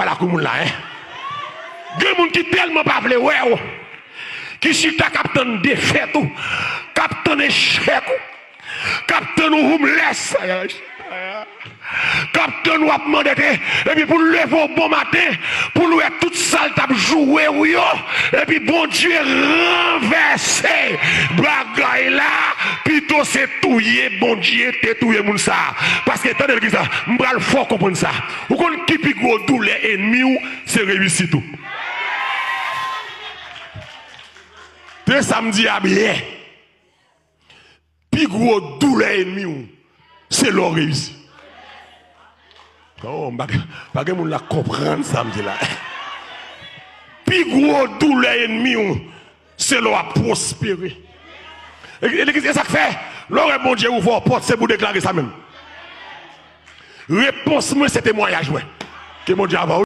pas la commune là, hein. Des gens qui tellement pas vle ouais, qui chita capitaine défaite, capitaine échec, capitaine homeless. Capitaine ou a demandé et puis pour lever au bon matin pour louer toute salle t'a joué oui et puis bon Dieu renversé bagaille là plutôt c'est touyer bon Dieu t'es touyer moun ça parce que tant de ça m'bral fort comprendre ça ou kon qui pi gros Doulè Edmi'W c'est Reyisit tout de samedi à bien pi gros Doulè Edmi'W c'est leur Reyisit. Oh, pas que moun la comprendre samedi là. Puis gros Doulè Edmi'W, c'est là à prospérer. Et ça fait, l'aurait bon Dieu ouvre porte, c'est pour déclarer ça même. Réponse moi c'est témoignage ouais. Que mon Dieu